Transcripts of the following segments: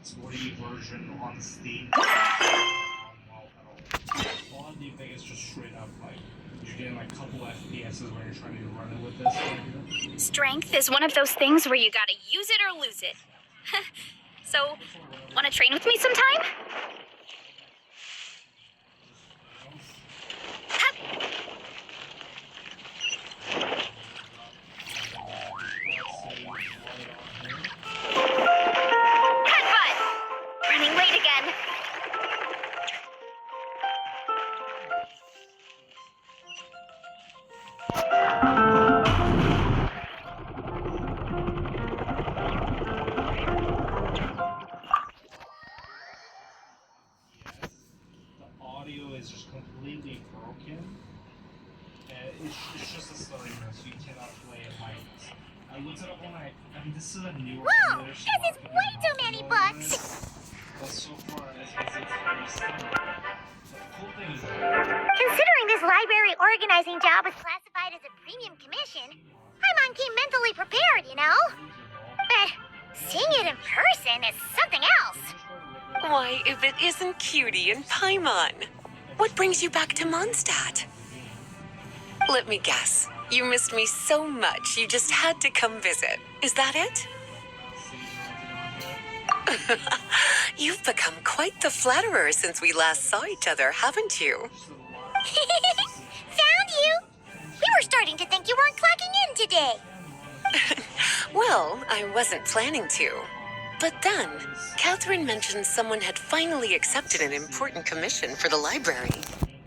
3 version on Steam. Well at all. All the thing is just straight up like you're getting like a couple FPSs when you're trying to run it with this right here. Strength is one of those things where you gotta use it or lose it. So, wanna train with me sometime? Running late again. The audio is just completely broken. It's just a story mode, so you cannot play it like this. I looked it up when I mean, this is a newer Whoa! English This is way too many books! But so far, it's very similar. The cool thing is Considering this library organizing job is classified as a premium commission, Paimon came mentally prepared, you know? But seeing it in person is something else. Why, if it isn't Cutie and Paimon? What brings you back to Mondstadt? Let me guess. You missed me so much you just had to come visit. Is that it? You've become quite the flatterer since we last saw each other, haven't you? Found you! We were starting to think you weren't clocking in today. Well, I wasn't planning to. But then, Catherine mentioned someone had finally accepted an important commission for the library.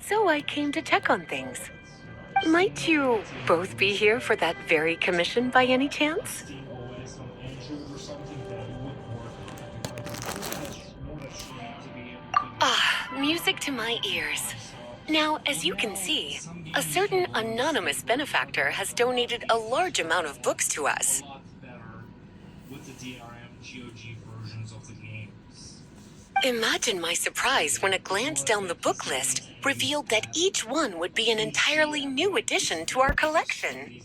So I came to check on things. Might you both be here for that very commission by any chance? Ah, music to my ears. Now, as you can see, a certain anonymous benefactor has donated a large amount of books to us. Imagine my surprise when a glance down the book list revealed that each one would be an entirely new addition to our collection.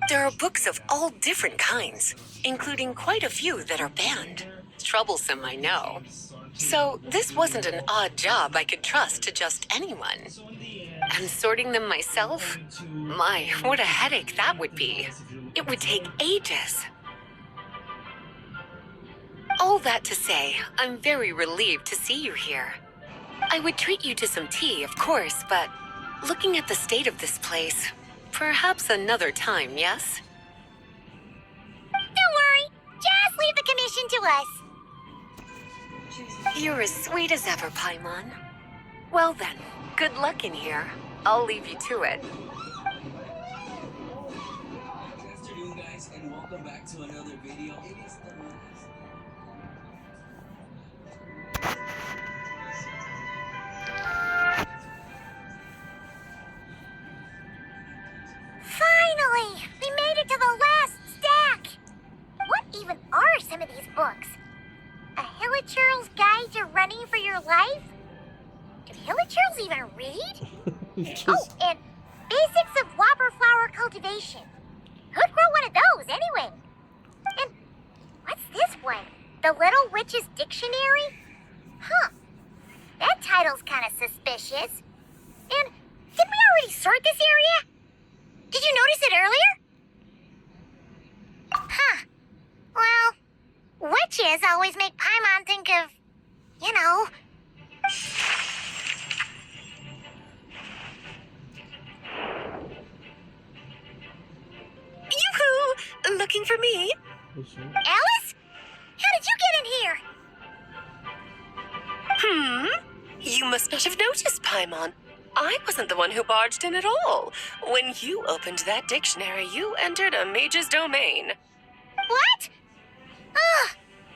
There are books of all different kinds, including quite a few that are banned. Troublesome, I know. So this wasn't an odd job I could trust to just anyone. And sorting them myself? My, what a headache that would be. It would take ages. All that to say, I'm very relieved to see you here. I would treat you to some tea, of course, but looking at the state of this place, perhaps another time, yes? Don't worry, just leave the commission to us. You're as sweet as ever, Paimon. Well then, good luck in here. I'll leave you to it. Good afternoon, guys, and welcome back to another video. It is the last. Finally! We made it to the last stack! What even are some of these books? A Hilichurl's Guide to Running for Your Life? Do Hilichurls even read? Oh, and Basics of Whopper Flower Cultivation. Who'd grow one of those, anyway? And what's this one? The Little Witch's Dictionary? Huh. That title's kind of suspicious. And did we already sort this area? Did you notice it earlier? Huh. Well, witches always make Paimon think of, you know. Yoo-hoo! Looking for me? Alice? How did you get in here? You must not have noticed, Paimon. I wasn't the one who barged in at all. When you opened that dictionary, you entered a mage's domain. What? Ugh.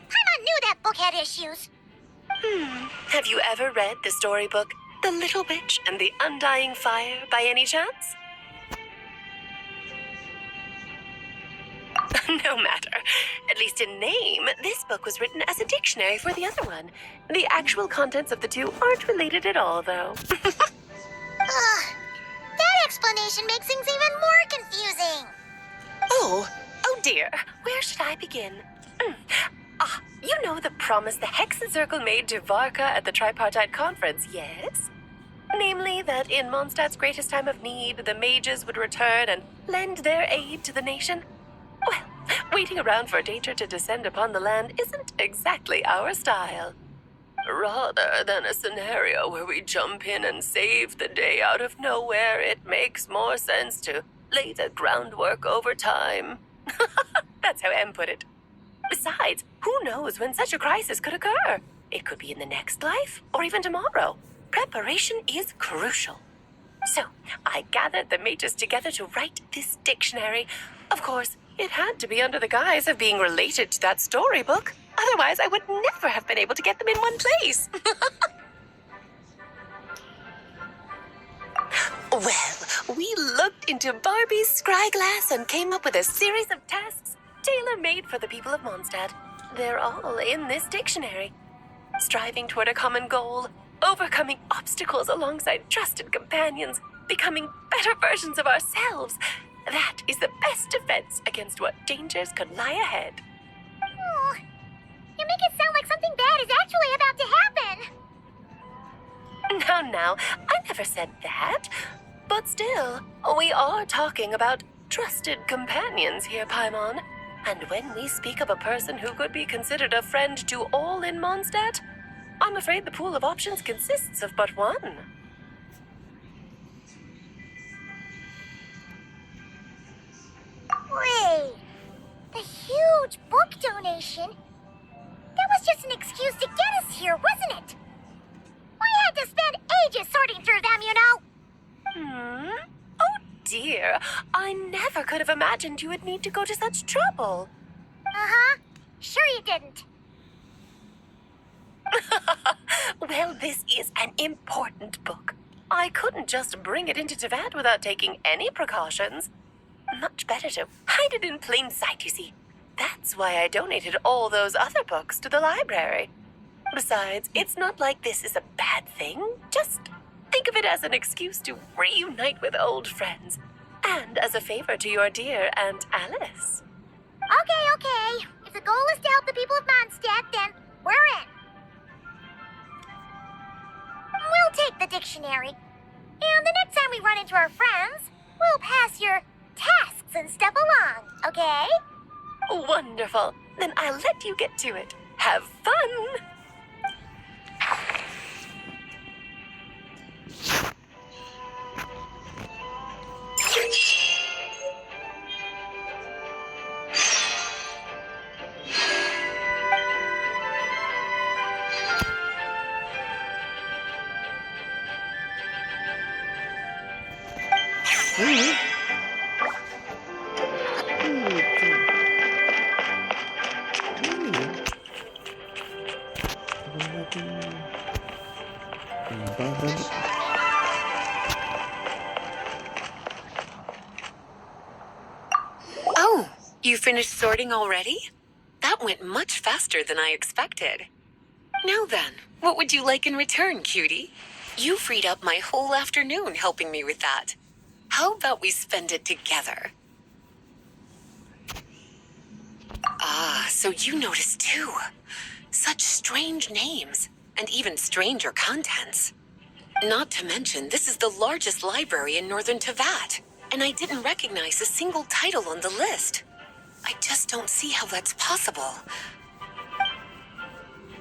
Paimon knew that book had issues. Have you ever read the storybook, The Little Witch and the Undying Fire, by any chance? No matter. At least in name, this book was written as a dictionary for the other one. The actual contents of the two aren't related at all, though. Ugh. That explanation makes things even more confusing. Oh dear. Where should I begin? You know the promise the Hexen Circle made to Varka at the Tripartite Conference, yes? Namely, that in Mondstadt's greatest time of need, the mages would return and lend their aid to the nation? Well, waiting around for danger to descend upon the land isn't exactly our style. Rather than a scenario where we jump in and save the day out of nowhere, it makes more sense to lay the groundwork over time. That's how Em put it. Besides, who knows when such a crisis could occur? It could be in the next life, or even tomorrow. Preparation is crucial. So, I gathered the mages together to write this dictionary. Of course, it had to be under the guise of being related to that storybook. Otherwise, I would never have been able to get them in one place. Well, we looked into Barbie's scryglass and came up with a series of tasks tailor-made for the people of Mondstadt. They're all in this dictionary. Striving toward a common goal, overcoming obstacles alongside trusted companions, becoming better versions of ourselves. That is the best defense against what dangers could lie ahead. Oh, you make it sound like something bad is actually about to happen. Now, I never said that. But still, we are talking about trusted companions here, Paimon. And when we speak of a person who could be considered a friend to all in Mondstadt, I'm afraid the pool of options consists of but one. Wait, the huge book donation? That was just an excuse to get us here, wasn't it? We had to spend ages sorting through them, you know. Oh dear, I never could have imagined you would need to go to such trouble. Uh-huh. Sure you didn't. Well, this is an important book. I couldn't just bring it into Teyvat without taking any precautions. Much better to hide it in plain sight, you see. That's why I donated all those other books to the library. Besides, it's not like this is a bad thing. Just think of it as an excuse to reunite with old friends. And as a favor to your dear Aunt Alice. Okay. If the goal is to help the people of Mondstadt, then we're in. We'll take the dictionary. And the next time we run into our friends, we'll pass your tasks and stuff along, okay? Wonderful. Then I'll let you get to it. Have fun! Oh, you finished sorting already? That went much faster than I expected. Now then, what would you like in return, cutie? You freed up my whole afternoon helping me with that. How about we spend it together? Ah, so you noticed too. Such strange names, and even stranger contents. Not to mention, this is the largest library in northern Teyvat, and I didn't recognize a single title on the list. I just don't see how that's possible.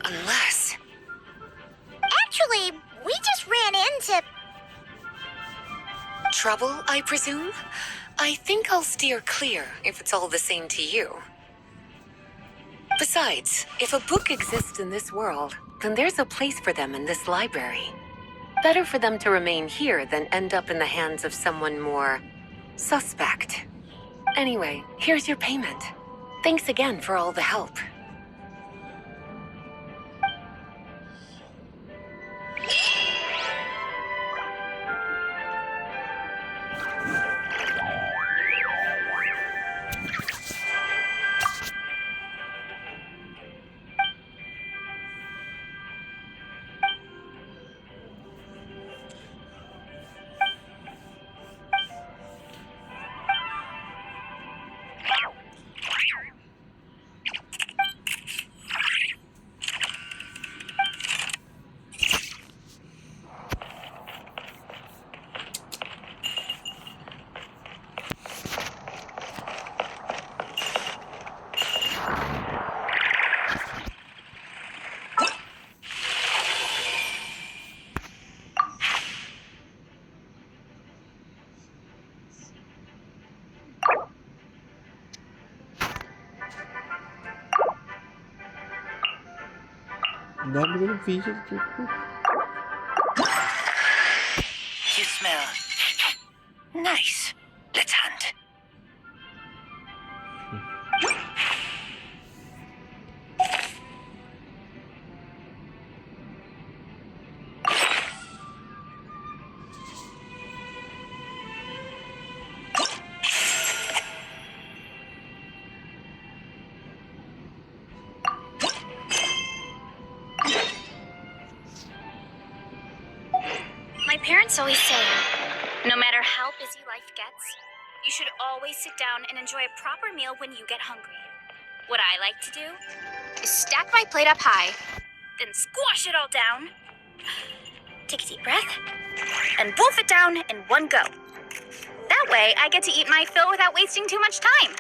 Unless... Actually, we just ran into... Trouble, I presume? I think I'll steer clear if it's all the same to you. Besides, if a book exists in this world, then there's a place for them in this library. Better for them to remain here than end up in the hands of someone more suspect. Anyway, here's your payment. Thanks again for all the help. Ang dami ko ng facial toothpaste. You smell nice. Let's hunt. My parents always say, no matter how busy life gets, you should always sit down and enjoy a proper meal when you get hungry. What I like to do is stack my plate up high, then squash it all down, take a deep breath, and wolf it down in one go. That way, I get to eat my fill without wasting too much time.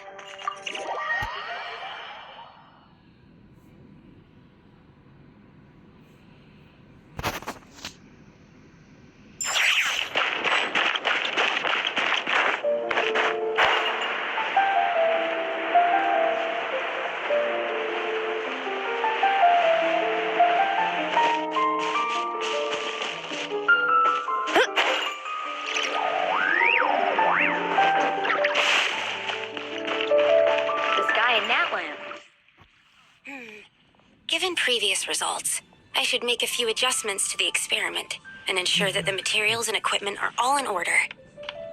Given previous results, I should make a few adjustments to the experiment and ensure that the materials and equipment are all in order.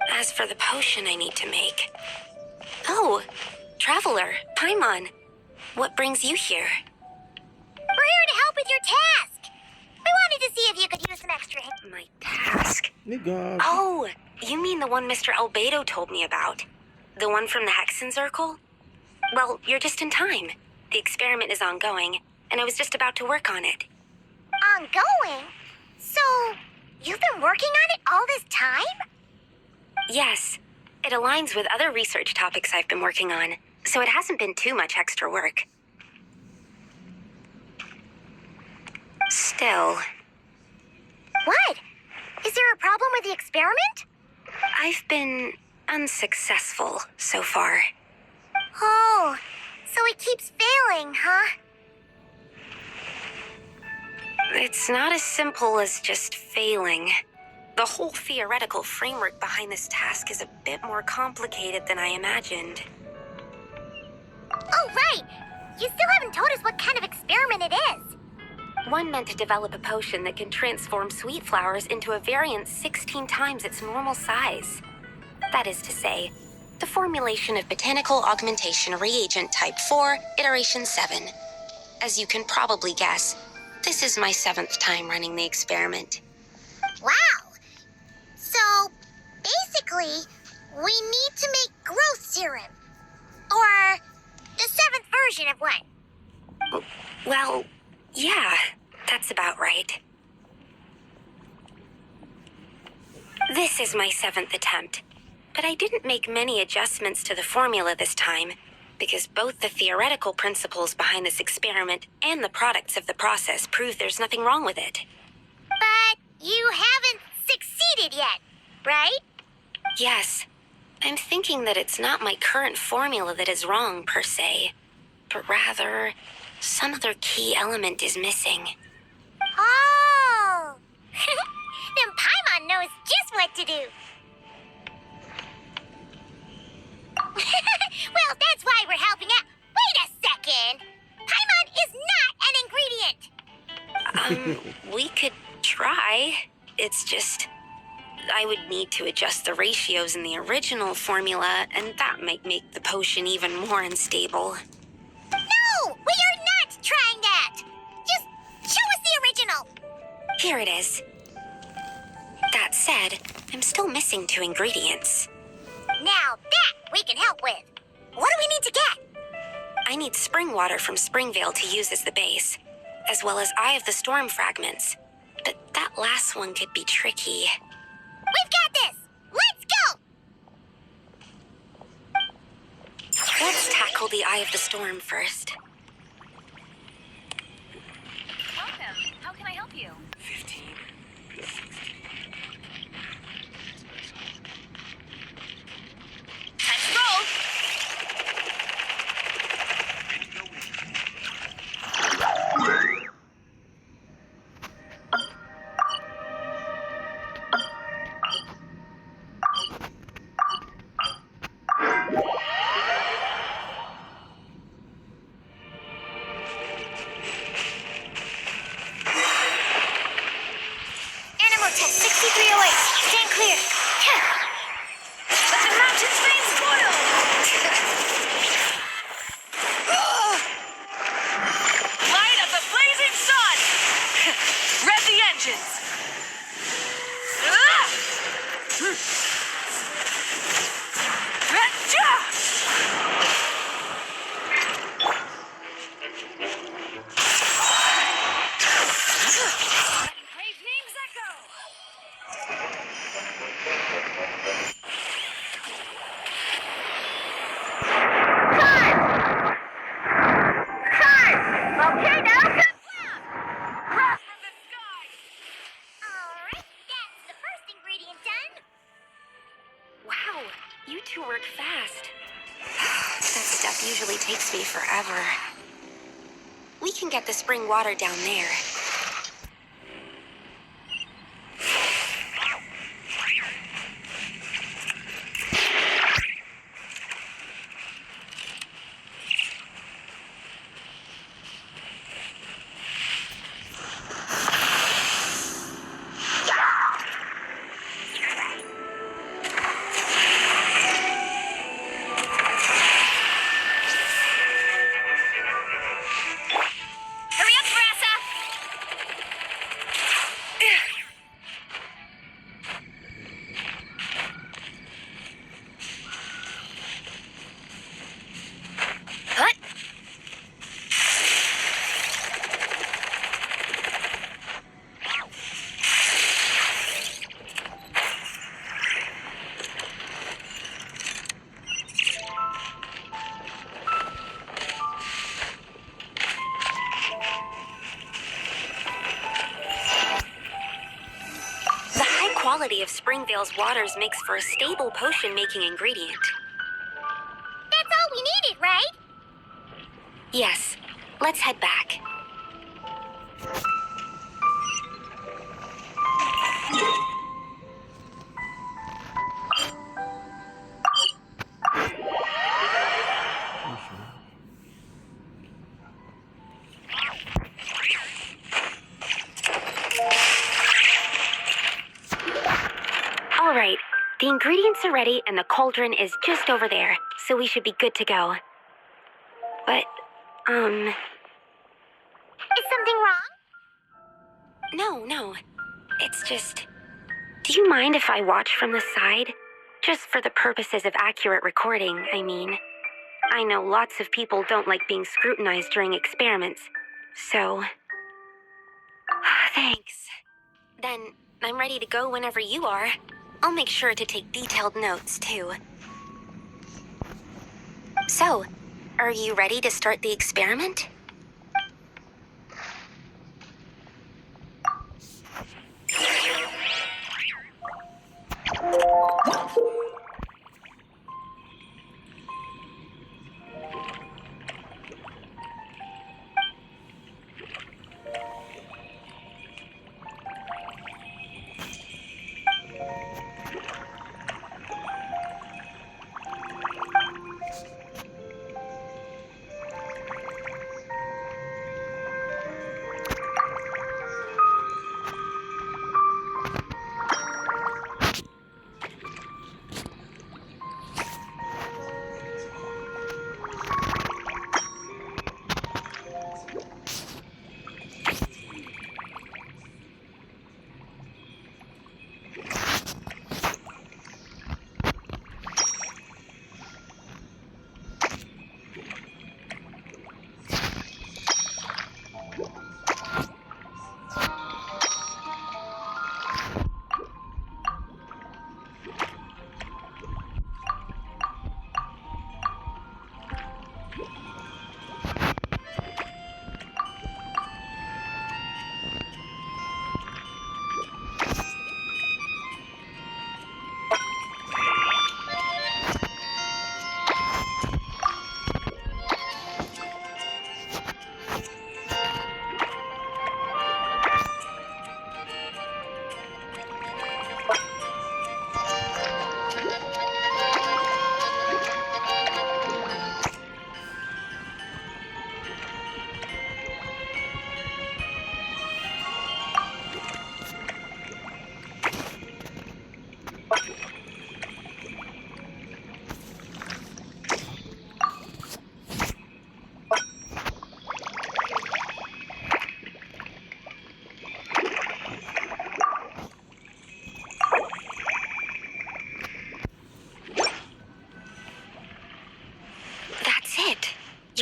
As for the potion I need to make... Oh, Traveler, Paimon, what brings you here? We're here to help with your task. We wanted to see if you could use some extra help. My task? Nigga. Oh, you mean the one Mr. Albedo told me about? The one from the Hexen Circle? Well, you're just in time. The experiment is ongoing, and I was just about to work on it. Ongoing? So, you've been working on it all this time? Yes. It aligns with other research topics I've been working on, so it hasn't been too much extra work. Still, What? Is there a problem with the experiment? I've been unsuccessful so far. Oh, so it keeps failing, huh? It's not as simple as just failing. The whole theoretical framework behind this task is a bit more complicated than I imagined. Oh, right! You still haven't told us what kind of experiment it is. One meant to develop a potion that can transform sweet flowers into a variant 16 times its normal size. That is to say, the formulation of Botanical Augmentation Reagent Type 4, Iteration 7. As you can probably guess, this is my 7th time running the experiment. Wow! So, basically, we need to make growth serum. Or the 7th version of one. Well, yeah, that's about right. This is my 7th attempt, but I didn't make many adjustments to the formula this time, because both the theoretical principles behind this experiment and the products of the process prove there's nothing wrong with it. But you haven't succeeded yet, right? Yes, I'm thinking that it's not my current formula that is wrong, per se, but rather, some other key element is missing. Oh! Then Paimon knows just what to do. Well, that's why we're helping out. Wait a second! Paimon is not an ingredient! We could try. It's just... I would need to adjust the ratios in the original formula, and that might make the potion even more unstable. No! We are not trying that! Just show us the original! Here it is. That said, I'm still missing 2 ingredients. Now that we can help with. What do we need to get? I need spring water from Springvale to use as the base, as well as Eye of the Storm fragments. But that last one could be tricky. We've got this! Let's go! Let's tackle the Eye of the Storm first. Welcome. How can I help you? 15. Time to roll. work fast. That stuff usually takes me forever. We can get the spring water down there. Hurry up, Brassa! Hut! The high quality of Springvale's waters makes for a stable potion-making ingredient. That's all we needed, right? Yes, let's head back. All right, the ingredients are ready and the cauldron is just over there, so we should be good to go. But, Is something wrong? no. It's just... Do you mind if I watch from the side? Just for the purposes of accurate recording, I mean. I know lots of people don't like being scrutinized during experiments, so... Thanks. Then, I'm ready to go whenever you are. I'll make sure to take detailed notes, too. So, are you ready to start the experiment?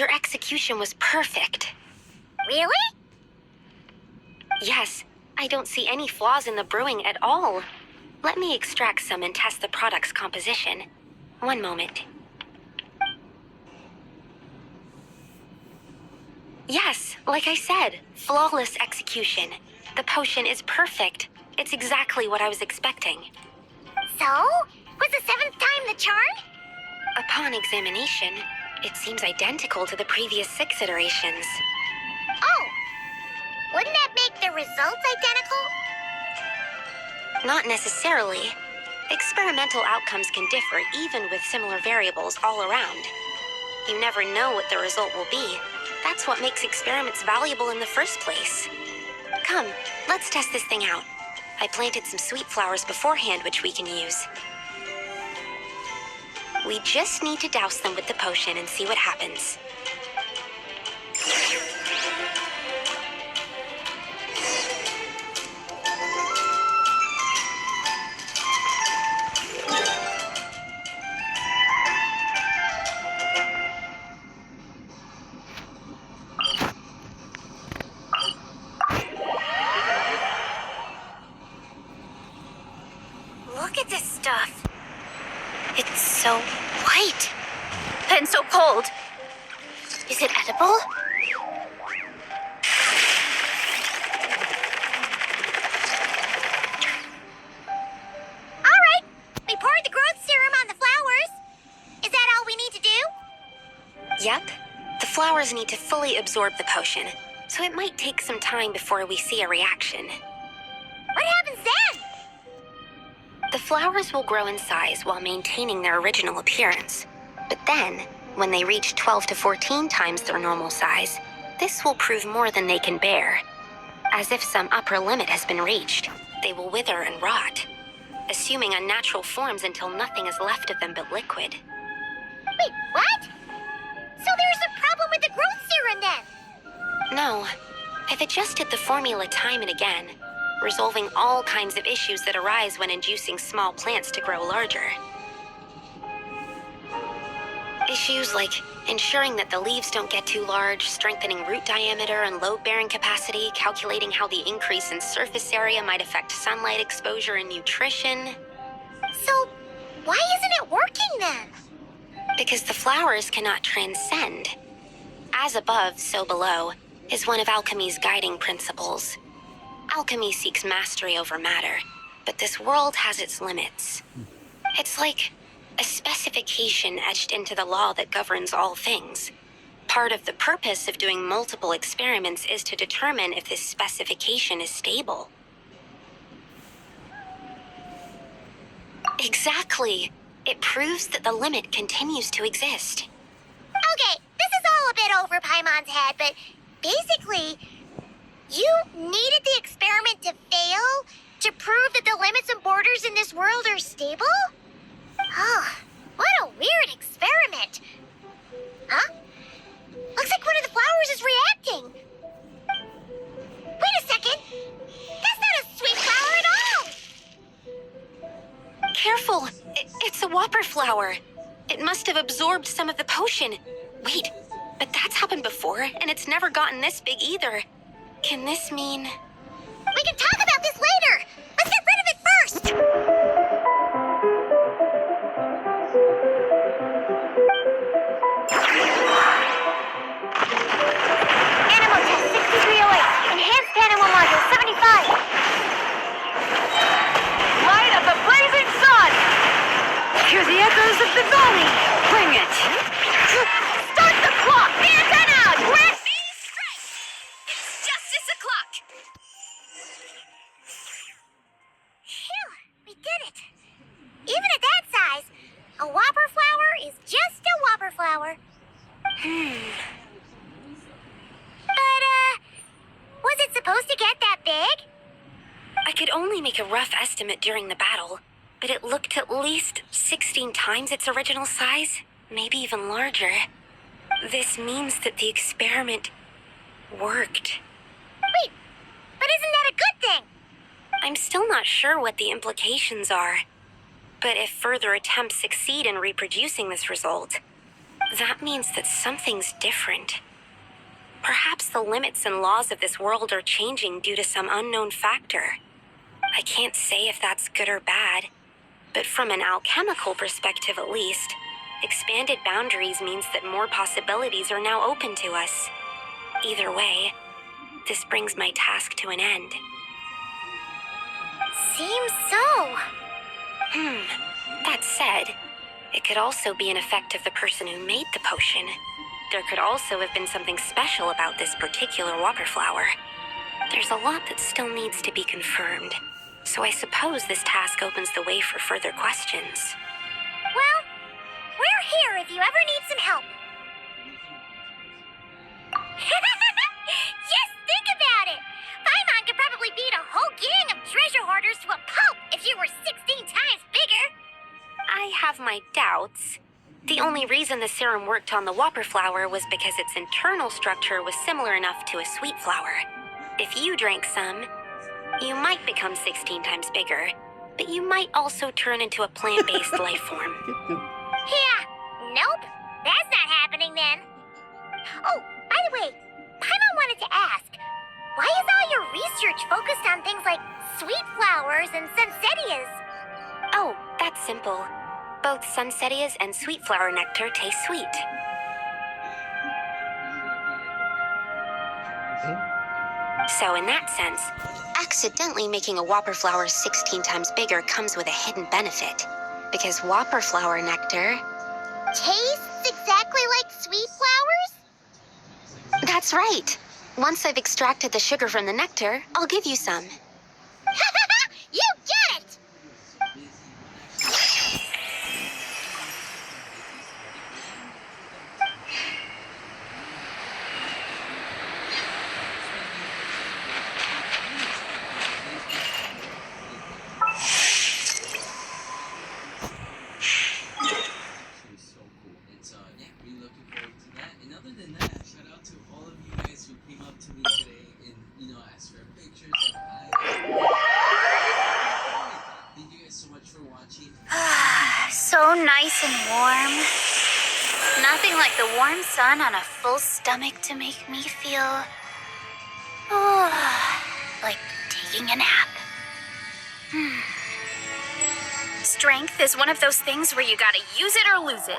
Your execution was perfect. Really? Yes, I don't see any flaws in the brewing at all. Let me extract some and test the product's composition. One moment. Yes, like I said, flawless execution. The potion is perfect. It's exactly what I was expecting. So? Was the seventh time the charm? Upon examination, it seems identical to the previous 6 iterations. Oh, wouldn't that make the results identical? Not necessarily. Experimental outcomes can differ even with similar variables all around. You never know what the result will be. That's what makes experiments valuable in the first place. Come, let's test this thing out. I planted some sweet flowers beforehand which we can use. We just need to douse them with the potion and see what happens. Look at this stuff. It's so white. And so cold. Is it edible? All right, we poured the growth serum on the flowers. Is that all we need to do? Yep. The flowers need to fully absorb the potion, so it might take some time before we see a reaction. What happens then? The flowers will grow in size while maintaining their original appearance. But then, when they reach 12 to 14 times their normal size, this will prove more than they can bear. As if some upper limit has been reached, they will wither and rot, assuming unnatural forms until nothing is left of them but liquid. Wait, what? So there's a problem with the growth serum then? No, I've adjusted the formula time and again, resolving all kinds of issues that arise when inducing small plants to grow larger. Issues like ensuring that the leaves don't get too large, strengthening root diameter and load-bearing capacity, calculating how the increase in surface area might affect sunlight exposure and nutrition. So, why isn't it working then? Because the flowers cannot transcend. As above, so below, is one of alchemy's guiding principles. Alchemy seeks mastery over matter, but this world has its limits. It's like a specification etched into the law that governs all things. Part of the purpose of doing multiple experiments is to determine if this specification is stable. Exactly. It proves that the limit continues to exist. Okay, this is all a bit over Paimon's head, but basically, you needed the experiment to fail to prove that the limits and borders in this world are stable? Oh, what a weird experiment. Huh? Looks like one of the flowers is reacting. Wait a second. That's not a sweet flower at all. Careful! It's a whopper flower. It must have absorbed some of the potion. Wait, but that's happened before, and it's never gotten this big either. Can this mean... We can talk about this later. Let's get rid of it first. Animal test 6308. Enhanced animal module 75. Light of the blazing sun! Hear the echoes of the valley! Bring it! Start the clock! The antenna! Quick! Strike! It's justice o'clock! Phew, we did it. Even at that size, a whopper flower is just a whopper flower. But, was it supposed to get that big? I could only make a rough estimate during the battle, but it looked at least 16 times its original size, maybe even larger. This means that the experiment worked. Wait, but isn't that a good thing? I'm still not sure what the implications are, but if further attempts succeed in reproducing this result, that means that something's different. Perhaps the limits and laws of this world are changing due to some unknown factor. I can't say if that's good or bad, but from an alchemical perspective at least, expanded boundaries means that more possibilities are now open to us. Either way, this brings my task to an end. Seems so. That said, It could also be an effect of the person who made the potion. There could also have been something special about this particular whopper flower. There's a lot that still needs to be confirmed, so I suppose this task opens the way for further questions. Well, we're here if you ever need some help. Just think about it! Paimon could probably beat a whole gang of treasure hoarders to a pulp if you were 16 times bigger! I have my doubts. The only reason the serum worked on the whopper flower was because its internal structure was similar enough to a sweet flower. If you drank some, you might become 16 times bigger, but you might also turn into a plant-based life form. Yeah, nope. That's not happening then. Oh, by the way, Paimon wanted to ask, why is all your research focused on things like sweet flowers and sunsettias? Oh, that's simple. Both sunsettias and sweet flower nectar taste sweet. So in that sense, accidentally making a whopper flower 16 times bigger comes with a hidden benefit. Because whopper flower nectar... Tastes exactly like sweet flowers? That's right. Once I've extracted the sugar from the nectar, I'll give you some. You get it! So cool. And so, yeah, we're looking forward to that. And other than that, shout out to all of you guys who came up to me today and, asked for pictures of Thank you guys so much for watching. So nice and warm. Nothing like the warm sun on a full stomach to make me feel... like taking a nap. Strength is one of those things where you gotta use it or lose it.